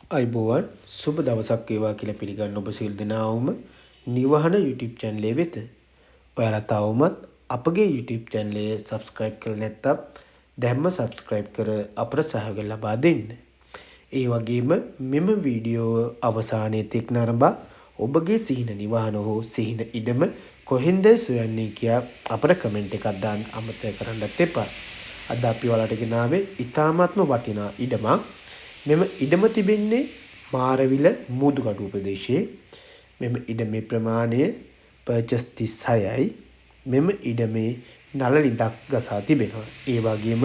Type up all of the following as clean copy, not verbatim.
අයිබෝවන් සුබ දවසක් වේවා කියලා පිළිගන්න ඔබ සියලු දෙනාවම නිවහන YouTube channel එක වෙත. ඔයාලා තවමත් අපගේ YouTube channel එක subscribe කරලා නැත්නම් දැන්ම subscribe කර අපට සහයෝගය ලබා දෙන්න. ඒ වගේම මෙම වීඩියෝ අවසානයේ තෙක් නරඹා ඔබගේ සිහින නිවහන හෝ සිහින ඉඩම කොහෙන්ද සොයන්නේ කියා අපට කමෙන්ට් එකක් දාන්න අමතක කරන්නත් එපා. අද අපි ඔයාලට ගෙනාවේ ඉතාමත්ම වටිනා ඉඩමක්. මෙම ඉඩම තිබෙන්නේ මාරවිල මුදුකඩුව ප්‍රදේශයේ. මෙම ඉඩමේ ප්‍රමාණය පර්චස් 36යි. මෙම ඉඩමේ නල ලිඳක් ගසා තිබෙනවා. ඒ වගේම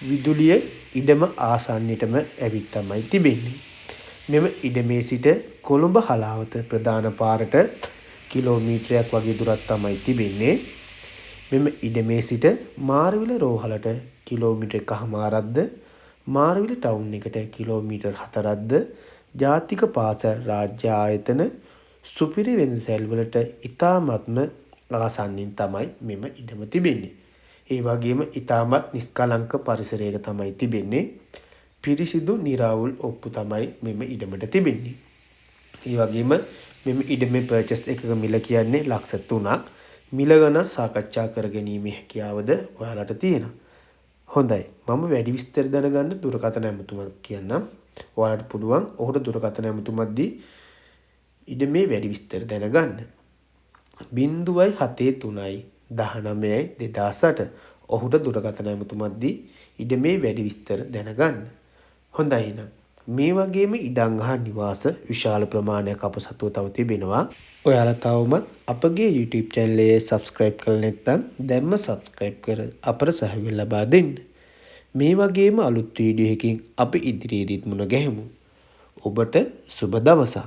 විදුලිය ඉඩම ආසන්නයටම ඇවිත් තමයි තිබෙන්නේ. මෙම ඉඩමේ සිට කොළඹ හලාවත ප්‍රධාන පාරට කිලෝමීටරයක් වගේ දුරක් තමයි තිබෙන්නේ. මෙම ඉඩමේ සිට මාරවිල රෝහලට කිලෝමීටර 1කමාරක්ද මාරවිල ටවුන් එකට කිලෝමීටර් 4ක්ද ජාතික පාසල් රාජ්‍ය ආයතන සුපිරි වෙළඳසැල් වලට ඉතාමත්ම ආසන්නයෙන් තමයි මෙම ඉඩම තිබෙන්නේ. ඒ වගේම ඉතාමත් නිස්කලංක පරිසරයක තමයි තිබෙන්නේ. පිරිසිදු නිරවුල් ඔප්පු තමයි මෙම ඉඩමට තිබෙන්නේ. ඒ වගේම මෙම ඉඩමේ පර්චස් එකක මිල කියන්නේ ලක්ෂ 3ක්. මිල ගණන් සාකච්ඡා කර ගැනීමේ හැකියාවද ඔයාලට තියෙනවා. හොඳයි, මම වැඩි විස්තර දැනගන්න දුරකථන ඇමතුමක් කියන්නම්. ඔයාලට පුළුවන් ඔහුට දුරකථන ඇමතුමක් දී ඉඩමේ වැඩි විස්තර දැනගන්න. 07319 ඔහුට දුරකථන ඇමතුමක් දී ඉඩමේ වැඩි විස්තර දැනගන්න. හොඳයි එහෙනම් මේ වගේම ඉඩම් හා නිවාස විශාල ප්‍රමාණයක් අප සතුව තව තිබෙනවා. ඔයාලා තවමත් අපගේ YouTube channel එක subscribe කරලා නැත්නම් දැන්ම subscribe කර අපට සහයෝගය ලබා දෙන්න. මේ වගේම අලුත් වීඩියෝ එකකින් අපි ඉදිරියේදීත් මුණ ගැහෙමු. ඔබට සුබ දවසක්.